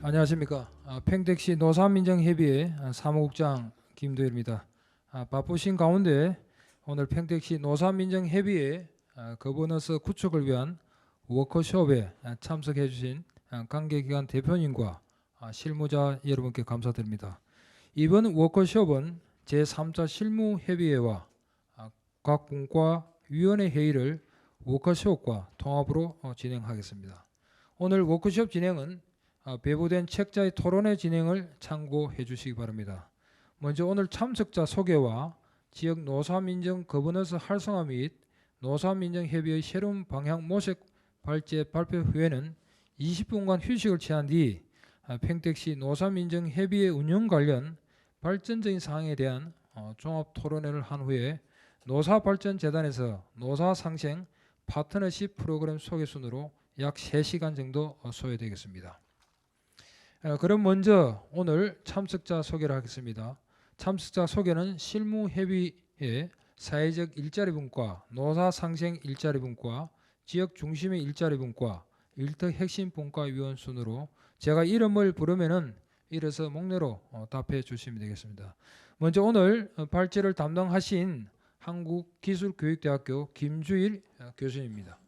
안녕하십니까. 팽택시 노사민정협의회 사무국장 김도일입니다. 바쁘신 가운데 오늘 팽택시 노사민정협의회 거버넌스 구축을 위한 워크숍에 참석해 주신 관계기관 대표님과 실무자 여러분께 감사드립니다. 이번 워크숍은 제3차 실무협의회와 각 분과 위원회 회의를 워크숍과 통합으로 진행하겠습니다. 오늘 워크숍 진행은 배부된 책자의 토론회 진행을 참고해 주시기 바랍니다. 먼저 오늘 참석자 소개와 지역 노사민정 거버넌스 활성화 및 노사민정협의회의 새로운 방향 모색 발제 발표 후에는 20분간 휴식을 취한 뒤 팽택시 노사민정협의회 운영 관련 발전적인 사항에 대한 종합 토론회를 한 후에 노사발전재단에서 노사상생 파트너십 프로그램 소개 순으로 약 3시간 정도 소요되겠습니다. 그럼 먼저 오늘 참석자 소개를 하겠습니다. 참석자 소개는 실무협의회 사회적 일자리 분과, 노사상생 일자리 분과, 지역 중심의 일자리 분과, 일터 핵심 분과 위원 순으로 제가 이름을 부르면은 이래서 목례로 답해 주시면 되겠습니다. 먼저 오늘 발제를 담당하신 한국기술교육대학교 김주일 교수님입니다.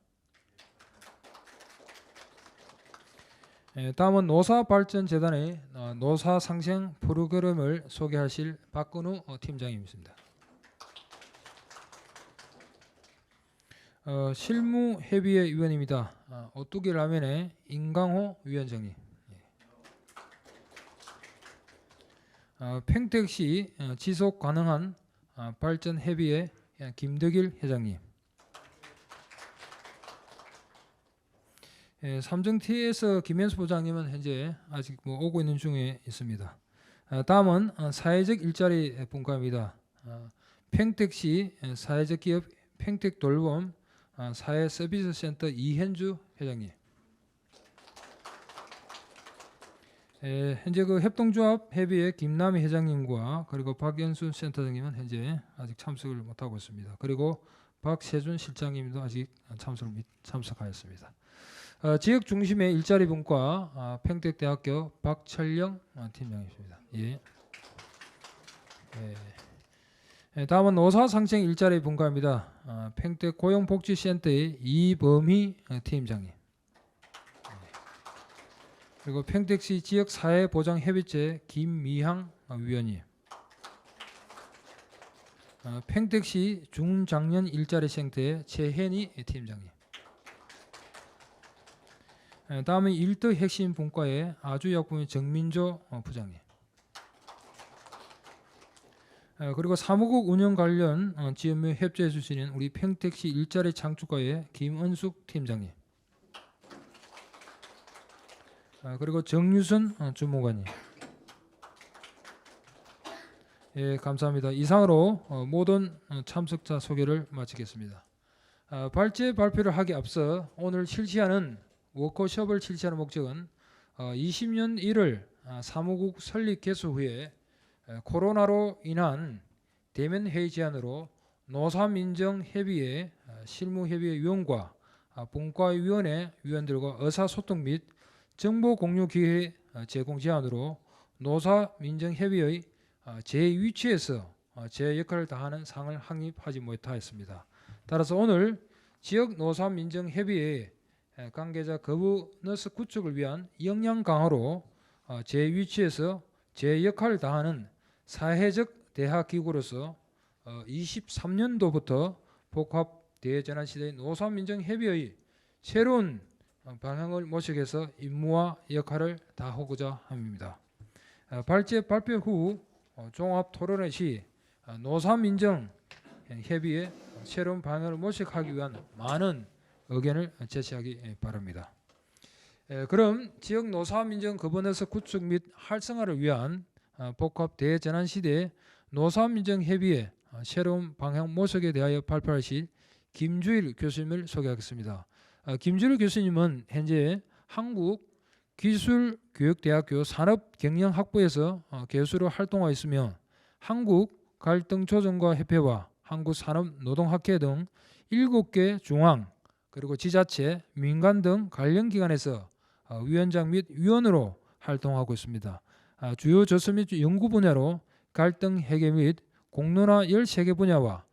다음은 노사발전재단의 노사상생 프로그램을 소개하실 박근우 팀장님입니다. 실무협의회 위원입니다. 오뚜기 라면의 임강호 위원장님. 팽택시 지속가능한 발전협의회 김덕일 회장님. 삼정T에서 김현수 부장님은 현재 아직 오고 있는 중에 있습니다. 다음은 사회적 일자리 분과입니다. 팽택시 사회적 기업 팽택돌봄 사회서비스센터 이현주 회장님. 현재 그 협동조합 협의회 김남희 회장님과 그리고 박연순 센터장님은 현재 아직 참석을 못하고 있습니다. 그리고 박세준 실장님도 아직 참석하였습니다. 지역 중심의 일자리 분과 팽택대학교 박철영 팀장이십니다. 예. 다음은 노사상생 일자리 분과입니다. 팽택 고용복지센터의 이범희 팀장님. 그리고 팽택시 지역사회보장협의체 김미향 위원님. 팽택시 중장년 일자리센터의 최현희 팀장님. 다음은 일터 핵심 분과의 아주약품의 정민조 부장님. 그리고 사무국 운영 관련 지원에 협조해 주시는 우리 팽택시 일자리 창출과의 김은숙 팀장님. 그리고 정유선 주무관님. 예, 감사합니다. 이상으로 모든 참석자 소개를 마치겠습니다. 발제 발표를 하기 앞서 오늘 실시하는 워크숍을 실시하는 목적은 20년 1월 사무국 설립 개소 후에 코로나로 인한 대면 회의 제한으로 노사민정협의회 실무협의회 위원과 분과위원회 위원들과 의사소통 및 정보 공유 기회 제공 제한으로 노사민정협의회의 제 위치에서 제 역할을 다하는 상을 확립하지 못하였습니다. 따라서 오늘 지역 노사민정협의회 관계자 거버넌스 구축을 위한 역량 강화로 제 위치에서 제 역할을 다하는 사회적 대학기구로서 23년도부터 복합 대재난시대의 노사민정협의회의 새로운 방향을 모색해서 임무와 역할을 다하고자 합니다. 발제 발표 후 종합 토론회 시 노사민정협의회 새로운 방향을 모색하기 위한 많은 의견을 제시하기 바랍니다. 그럼 지역 노사민정 거버넌스 구축 및 활성화를 위한 복합 대재난시대 노사민정협의회 새로운 방향 모색에 대하여 발표하실 김주일 교수님을 소개하겠습니다. 김주일 교수님은 현재 한국기술교육대학교 산업경영학부에서 교수로 활동하고 있으며 한국갈등조정과 협회와 한국산업노동학회 등 7개 중앙 그리고 지자체, 민간 등 관련 기관에서 위원장 및 위원으로 활동하고 있습니다. 주요 저서 및 연구 분야로 갈등 해결 및 공론화 13개 분야와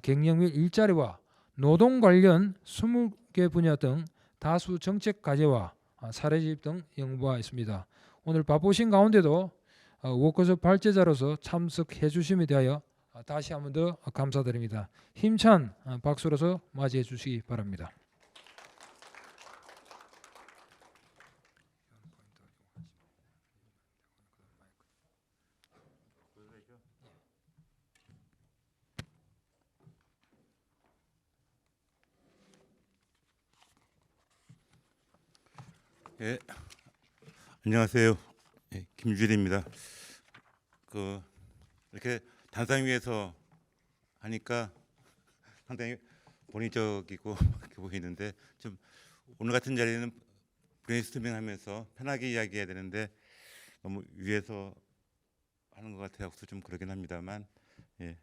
경영 및 일자리와 노동 관련 20개 분야 등 다수 정책 과제와 사례집 등 연구가 있습니다. 오늘 바쁘신 가운데도 워크숍 발제자로서 참석해 주심에 대하여 다시 한 번 더 감사드립니다. 힘찬 박수로서 맞이해 주시기 바랍니다. 예, 안녕하세요. 예, 김주일입니다. 이렇게 단상 위에서 하니까 상당히 본의적이고 이렇게 보이는데 좀 오늘 같은 자리는 브레인스토밍하면서 편하게 이야기해야 되는데 너무 위에서 하는 것 같아서 좀 그러긴 합니다만, 예.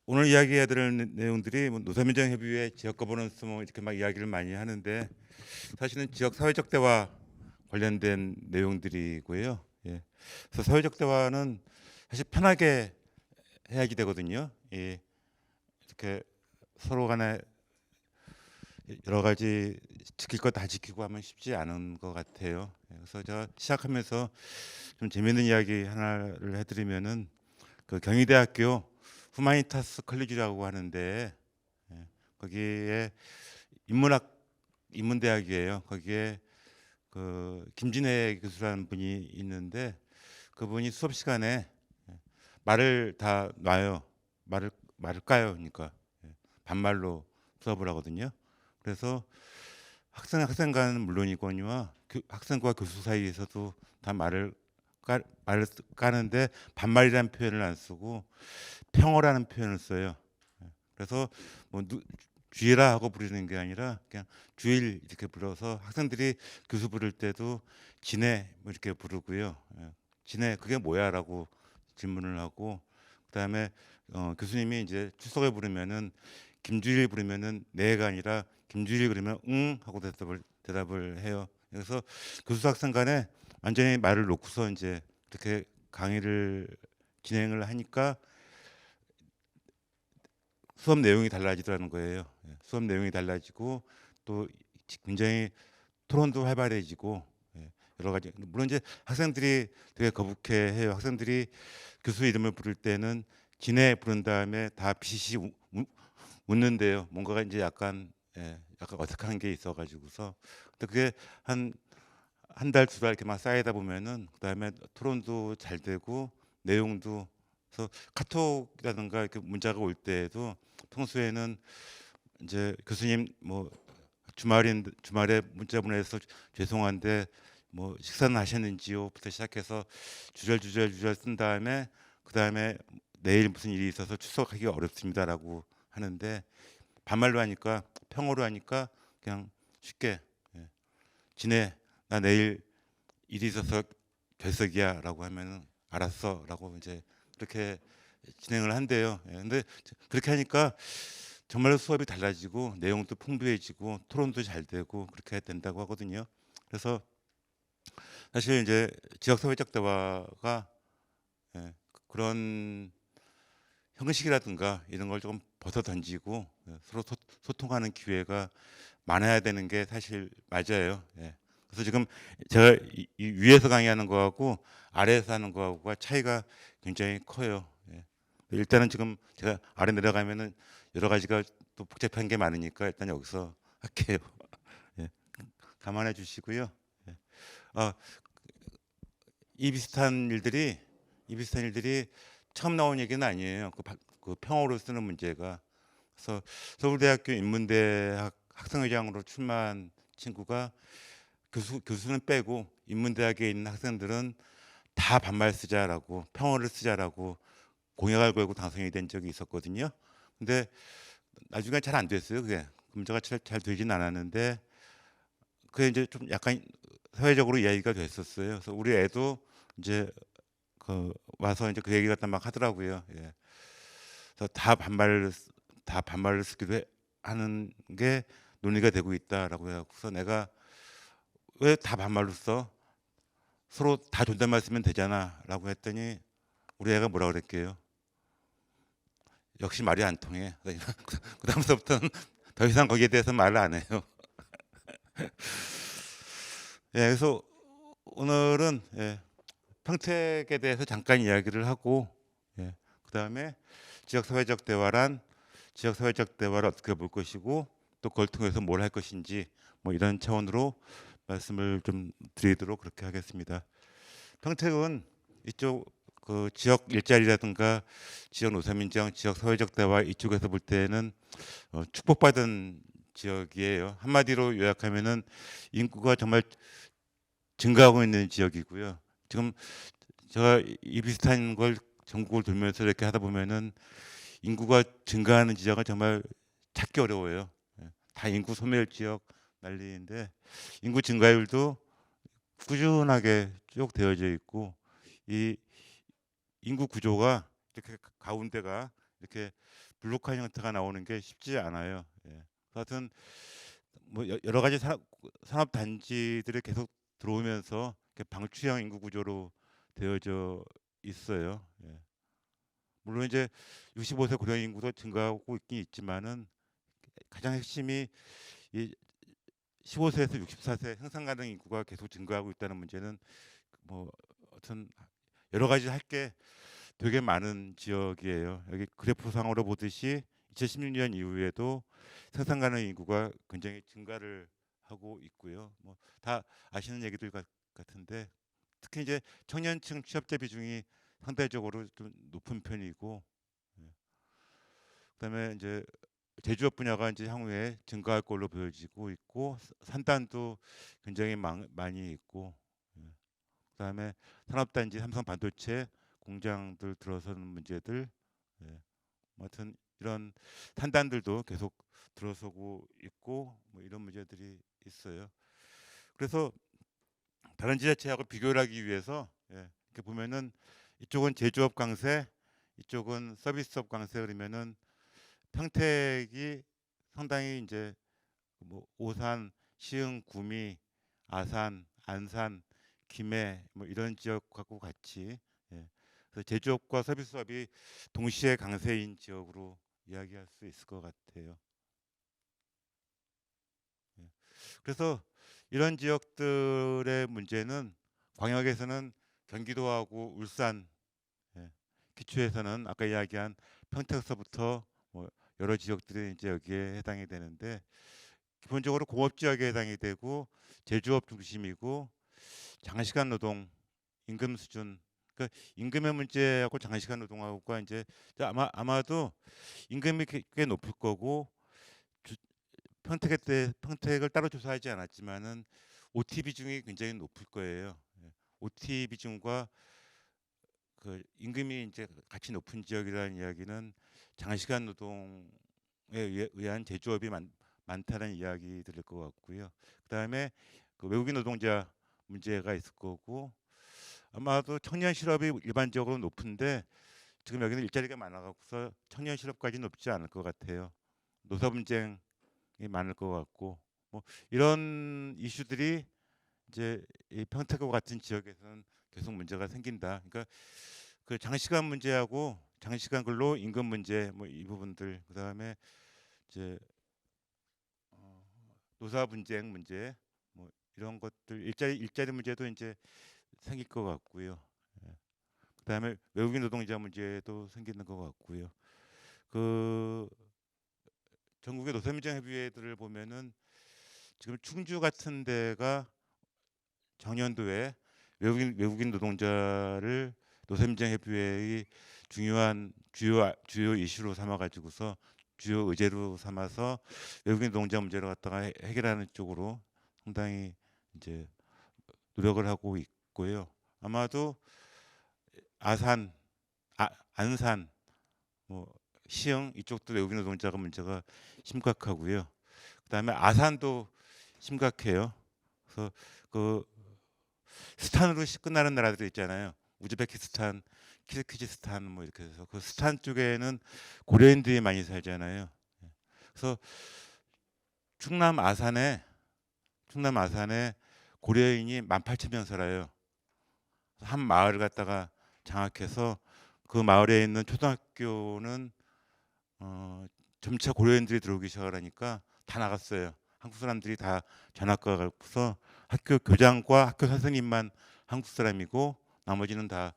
오늘 이야기해야 될 내용들이 노사민정협의회 지역 거버넌스 이렇게 막 이야기를 많이 하는데 사실은 지역 사회적 대화 관련된 내용들이고요. 예. 그래서 사회적 대화는 사실 편하게 해야지 되거든요. 예. 이렇게 서로 간에 여러 가지 지킬 거 다 지키고 하면 쉽지 않은 것 같아요. 그래서 제가 시작하면서 좀 재미있는 이야기 하나를 해드리면은 그 경희대학교 후마니타스 컬리지라고 하는데, 예, 거기에 인문대학이에요. 거기에 그 김진애 교수라는 분이 있는데 그분이 수업 시간에 말을 다 놔요. 말을 까요. 그러니까 반말로 수업을 하거든요. 그래서 학생 간은 물론이거니와 학생과 교수 사이에서도 다 말을 까는데 반말이라는 표현을 안 쓰고 평어라는 표현을 써요. 그래서 뭐 주일아 하고 부르는 게 아니라 그냥 주일 이렇게 불러서 학생들이 교수 부를 때도 지네 뭐 이렇게 부르고요. 지네 그게 뭐야라고 질문을 하고 그다음에 교수님이 이제 출석을 부르면은 김주일 부르면은 네가 아니라 김주일 그러면 응 하고 대답을 해요. 그래서 교수 학생 간에 완전히 말을 놓고서 이제 이렇게 강의를 진행을 하니까 수업 내용이 달라지더라는 거예요. 수업 내용이 달라지고 또 굉장히 토론도 활발해지고 여러 가지 물론 이제 학생들이 되게 거북해해요. 학생들이 교수 이름을 부를 때는 진해 부른 다음에 다 비시시 웃는데요. 뭔가가 이제 약간 어색한 게 있어가지고서 근데 그게 한 달, 두 달 이렇게 막 쌓이다 보면은 그다음에 토론도 잘 되고 내용도 그래서 카톡이라든가 이렇게 문자가 올 때에도 평소에는 이제 교수님 뭐 주말에 문자 보내서 죄송한데 뭐 식사는 하셨는지요부터 시작해서 주절 쓴 다음에 그다음에 내일 무슨 일이 있어서 출석하기가 어렵습니다라고 하는데 반말로 하니까 평어로 하니까 그냥 쉽게 지내 나 내일 일이 있어서 결석이야라고 하면은 알았어라고 이제 그렇게 진행을 한대요. 근데 그렇게 하니까 정말로 수업이 달라지고 내용도 풍부해지고 토론도 잘 되고 그렇게 된다고 하거든요. 그래서 사실 이제 지역 사회적 대화가 그런 형식이라든가 이런 걸 조금 벗어 던지고 서로 소통하는 기회가 많아야 되는 게 사실 맞아요. 그래서 지금 제가 이 위에서 강의하는 거하고 아래에서 하는 거하고가 차이가 굉장히 커요. 일단은 지금 제가 아래 내려가면은 여러 가지가 또 복잡한 게 많으니까 일단 여기서 할게요. 감안해 주시고요. 아, 이 비슷한 일들이 처음 나온 얘기는 아니에요. 그 평어로 쓰는 문제가. 그래서 서울대학교 인문대 학생회장으로 출마한 친구가 교수는 빼고 인문대학에 있는 학생들은 다 반말 쓰자라고 평어를 쓰자라고 공약을 걸고 당선이 된 적이 있었거든요. 근데 나중에 잘 안 됐어요. 그게 문제가 잘 되진 않았는데 그게 이제 좀 약간 사회적으로 이야기가 됐었어요. 그래서 우리 애도 이제 와서 이제 그 얘기 갖다 막 하더라고요. 그래서 다 반말을 쓰기도 하는 게 논의가 되고 있다라고 해서 내가 왜 다 반말로 써? 서로 다 존댓말 쓰면 되잖아라고 했더니 우리 애가 뭐라 그랬게요? 역시 말이 안 통해. 그다음부터는 더 이상 거기에 대해서 말을 안 해요. 예, 그래서 오늘은 예, 평택에 대해서 잠깐 이야기를 하고, 예, 그다음에 지역사회적 대화란 지역사회적 대화를 어떻게 볼 것이고 또 그걸 통해서 뭘 할 것인지 뭐 이런 차원으로 말씀을 좀 드리도록 그렇게 하겠습니다. 평택은 이쪽 그 지역 일자리라든가 지역 노사민정, 지역 사회적 대화 이쪽에서 볼 때는 축복받은 지역이에요. 한마디로 요약하면은 인구가 정말 증가하고 있는 지역이고요. 지금 제가 이 비슷한 걸 전국을 돌면서 이렇게 하다 보면은 인구가 증가하는 지역은 정말 찾기 어려워요. 예, 다 인구 소멸 지역 난리인데 인구 증가율도 꾸준하게 쭉 되어져 있고 이 인구 구조가 이렇게 가운데가 이렇게 블록화 형태가 나오는 게 쉽지 않아요. 예. 하여튼 뭐 여러 가지 산업 단지들이 계속 들어오면서 이렇게 방추형 인구 구조로 되어져 있어요. 예. 물론 이제 65세 고령 인구도 증가하고 있긴 있지만은 가장 핵심이 이 15세에서 64세 생산 가능 인구가 계속 증가하고 있다는 문제는 뭐 어떤 여러 가지 할 게 되게 많은 지역이에요. 여기 그래프상으로 보듯이 2016년 이후에도 생산 가능 인구가 굉장히 증가를 하고 있고요. 뭐 다 아시는 얘기들 같은데 특히 이제 청년층 취업자 비중이 상대적으로 좀 높은 편이고, 예. 그다음에 이제 제조업 분야가 이제 향후에 증가할 걸로 보여지고 있고 산단도 굉장히 많이 있고, 예. 그다음에 산업단지 삼성 반도체 공장들 들어서는 문제들, 예. 아무튼 이런 산단들도 계속 들어서고 있고 뭐 이런 문제들이 있어요. 그래서 다른 지자체하고 비교를 하기 위해서, 예, 이렇게 보면은 이쪽은 제조업 강세, 이쪽은 서비스업 강세 그러면은 평택이 상당히 이제 뭐 오산, 시흥, 구미, 아산, 안산, 김해 뭐 이런 지역하고 같이, 예, 그래서 제조업과 서비스업이 동시에 강세인 지역으로 이야기할 수 있을 것 같아요. 예. 그래서 이런 지역들의 문제는 광역에서는 경기도하고 울산, 예, 기초에서는 아까 이야기한 평택서부터 뭐 여러 지역들이 이제 여기에 해당이 되는데 기본적으로 공업 지역에 해당이 되고 제조업 중심이고 장시간 노동, 임금 수준, 그 임금의 문제하고 장시간 노동하고가 이제 아마도 임금이 꽤 높을 거고 평택을 따로 조사하지 않았지만은 OT 비중이 굉장히 높을 거예요. 예. OT 비중과 그 임금이 이제 같이 높은 지역이라는 이야기는 장시간 노동에 의한 제조업이 많다는 이야기 들을 것 같고요. 그다음에 그 외국인 노동자 문제가 있을 거고 아마도 청년 실업이 일반적으로 높은데 지금 여기는 일자리가 많아서 청년 실업까지 높지 않을 것 같아요. 노사 분쟁이 많을 것 같고 뭐 이런 이슈들이 이제 이 평택과 같은 지역에서는 계속 문제가 생긴다. 그러니까 그 장시간 문제하고 장시간 근로 임금 문제 뭐 이 부분들 그다음에 이제 노사 분쟁 문제 뭐 이런 것들 일자리 문제도 이제 생길 것 같고요. 예. 그다음에 외국인 노동자 문제도 생기는 것 같고요. 그 전국의 노사민정 협의회들을 보면은 지금 충주 같은 데가 작년도에 외국인 노동자를 노사민정 협의회의 중요한 주요 이슈로 삼아 가지고서 주요 의제로 삼아서 외국인 노동자 문제를 갖다가 해결하는 쪽으로 상당히 이제 노력을 하고 있고요. 아마도 아산, 안산, 뭐 시흥 이쪽도 외국인 노동자가 문제가 심각하고요. 그다음에 아산도 심각해요. 그래서 그 스탄으로 끝나는 나라들 있잖아요. 우즈베키스탄, 키르기즈스탄 뭐 이렇게 해서 그 스탄 쪽에는 고려인들이 많이 살잖아요. 그래서 충남 아산에 고려인이 18,000명 살아요. 한 마을을 갖다가 장악해서 그 마을에 있는 초등학교는 점차 고려인들이 들어오기 시작하니까 다 나갔어요. 한국 사람들이 다 전학가 가고서 학교 교장과 학교 선생님만 한국 사람이고 나머지는 다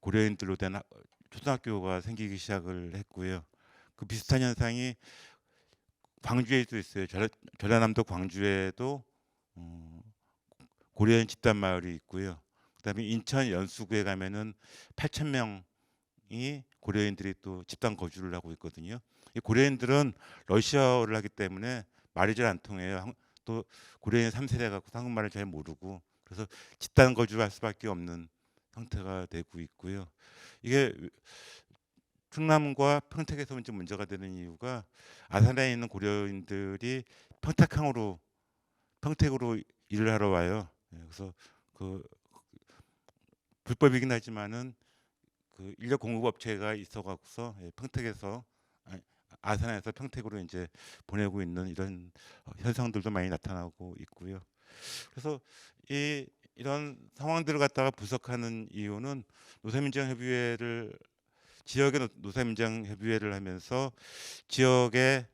고려인들로 된 초등학교가 생기기 시작을 했고요. 그 비슷한 현상이 광주에도 있어요. 전라남도 광주에도 어, 고려인 집단 마을이 있고요. 그다음에 인천 연수구에 가면은 8,000명이 고려인들이 또 집단 거주를 하고 있거든요. 이 고려인들은 러시아어를 하기 때문에 말이 잘 안 통해요. 또 고려인 3세대 갖고 한국말을 잘 모르고 그래서 집단 거주할 수밖에 없는 형태가 되고 있고요. 이게 충남과 평택에서 좀 문제가 되는 이유가 아산에 있는 고려인들이 평택으로 일을 하러 와요. 그래서 그 불법이긴 하지만은 그 인력 공급 업체가 있어갖고서 평택에서 아산에서 평택으로 이제 보내고 있는 이런 현상들도 많이 나타나고 있고요. 그래서 이런 상황들을 갖다가 분석하는 이유는 노사민정협의회를 지역의 노사민정협의회를 하면서 지역의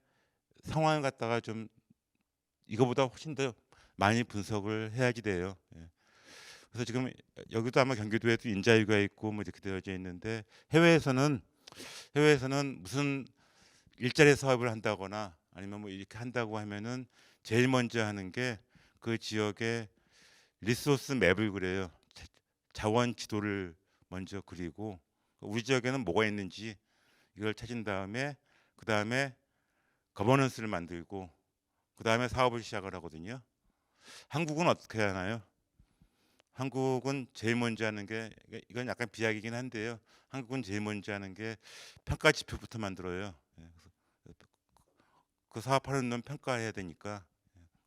상황을 갖다가 좀 이거보다 훨씬 더 많이 분석을 해야지 돼요. 그래서 지금 여기도 아마 경기도에도 인자유가 있고 뭐 이렇게 되어져 있는데 해외에서는 무슨 일자리 사업을 한다거나 아니면 뭐 이렇게 한다고 하면은 제일 먼저 하는 게 그 지역의 리소스 맵을 그려요. 자원 지도를 먼저 그리고 우리 지역에는 뭐가 있는지 이걸 찾은 다음에 그 다음에 거버넌스를 만들고 그 다음에 사업을 시작을 하거든요. 한국은 어떻게 하나요? 한국은 제일 먼저 하는 게 이건 약간 비약이긴 한데요. 한국은 제일 먼저 하는 게 평가 지표부터 만들어요. 그래서 그 사업하는 놈 평가해야 되니까.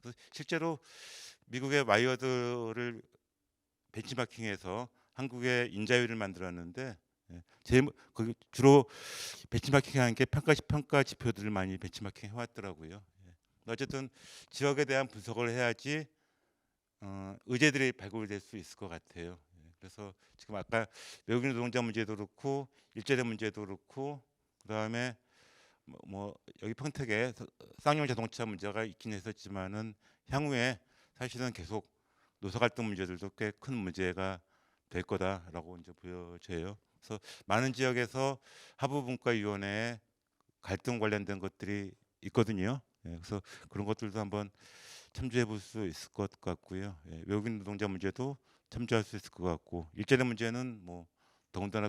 그래서 실제로 미국의 와이어드를 벤치마킹해서 한국의 인자율을 만들었는데 제일 주로 벤치마킹하는 게 평가 지표들을 많이 벤치마킹 해왔더라고요. 어쨌든 지역에 대한 분석을 해야지 의제들이 발굴될 수 있을 것 같아요. 그래서 지금 아까 외국인 노동자 문제도 그렇고 일자리 문제도 그렇고 그다음에 뭐 여기 평택에 쌍용 자동차 문제가 있긴 했었지만은 향후에 사실은 계속 노사 갈등 문제들도 꽤 큰 문제가 될 거다라고 이제 보여져요. 그래서 많은 지역에서 하부분과위원회에 갈등 관련된 것들이 있거든요. 그래서 그런 것들도 한번 참조해 볼 수 있을 것 같고요. 외국인 노동자 문제도 참조할 수 있을 것 같고 일자리 문제는 뭐 더군다나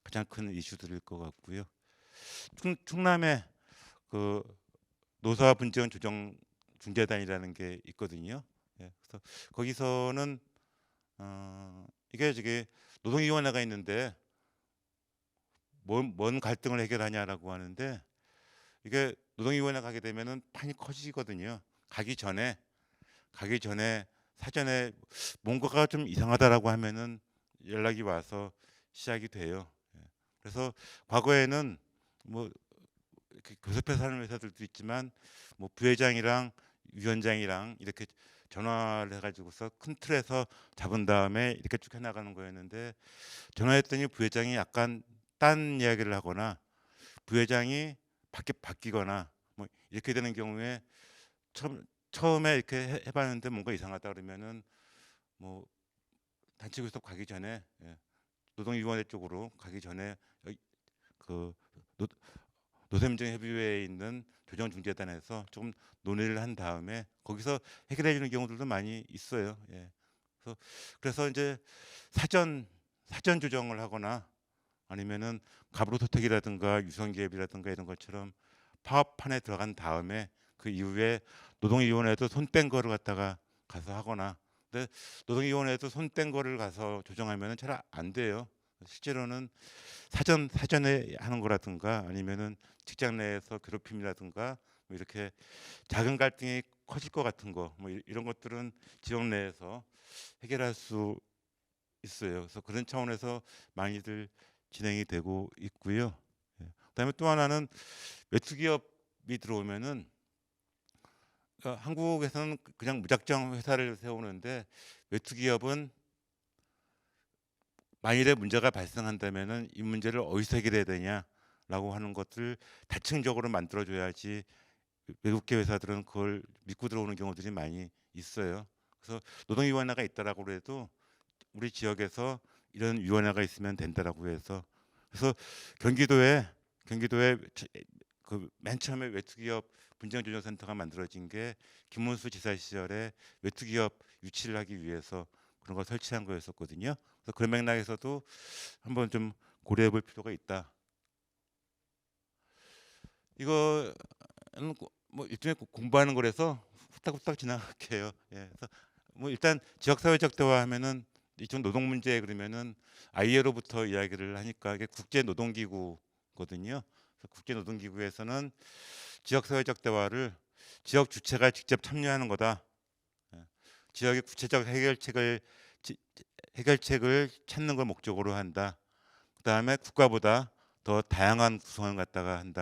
가장 큰 이슈들일 것 같고요. 충남에 그 노사 분쟁 조정 중재단이라는 게 있거든요. 그래서 거기서는 이게 노동위원회가 있는데 뭔 갈등을 해결하냐라고 하는데 이게 노동위원회 가게 되면은 판이 커지거든요. 가기 전에 사전에 뭔가가 좀 이상하다라고 하면은 연락이 와서 시작이 돼요. 그래서 과거에는 뭐 이렇게 교섭해서 하는 회사들도 있지만 뭐 부회장이랑 위원장이랑 이렇게 전화를 해가지고서 큰 틀에서 잡은 다음에 이렇게 쭉 해나가는 거였는데 전화했더니 부회장이 약간 딴 이야기를 하거나 부회장이 바뀌거나 뭐 이렇게 되는 경우에 처음에 이렇게 해봤는데 뭔가 이상하다 그러면은 뭐 단체 교섭 가기 전에 노동위원회 쪽으로 가기 전에 그 노사민정협의회에 있는 조정중재단에서 조금 논의를 한 다음에 거기서 해결해 주는 경우들도 많이 있어요. 그래서 이제 사전 조정을 하거나 아니면은 가부로토택이라든가 유성기업이라든가 이런 것처럼 파업판에 들어간 다음에 그 이후에 노동위원회도 손 뺀 거를 갖다가 가서 하거나 근데 노동위원회도 손 뺀 거를 가서 조정하면은 잘 안 돼요. 실제로는 사전에 하는 거라든가 아니면은 직장 내에서 괴롭힘이라든가 뭐 이렇게 작은 갈등이 커질 것 같은 거 뭐 이런 것들은 지역 내에서 해결할 수 있어요. 그래서 그런 차원에서 많이들 진행이 되고 있고요. 그다음에 또 하나는 외투 기업이 들어오면은 한국에서는 그냥 무작정 회사를 세우는데 외투 기업은 만일에 문제가 발생한다면은 이 문제를 어디서 해결해야 되냐라고 하는 것을 다층적으로 만들어줘야지 외국계 회사들은 그걸 믿고 들어오는 경우들이 많이 있어요. 그래서 노동위원회가 있다라고 해도 우리 지역에서 이런 위원회가 있으면 된다라고 해서 그래서 경기도에 그 맨 처음에 외투기업 분쟁조정센터가 만들어진 게 김문수 지사 시절에 외투기업 유치를 하기 위해서 그런 걸 설치한 거였었거든요. 그래서 그런 맥락에서도 한번 좀 고려해볼 필요가 있다. 이거는 뭐 일종의 공부하는 거라서 후딱후딱 지나갈게요. 예, 그래서 뭐 일단 지역사회적 대화하면은 이쪽 노동 문제 그러면은 ILO부터 이야기를 하니까 이게 국제노동기구거든요. 그래서 국제노동기구에서는 지역사회적 대화를 지역 주체가 직접 참여하는 거다. 예, 지역의 구체적 해결책을 찾는 걸 목적으로 한다. 그다음에 국가보다 더 다양한 구성을 갖다가 한다.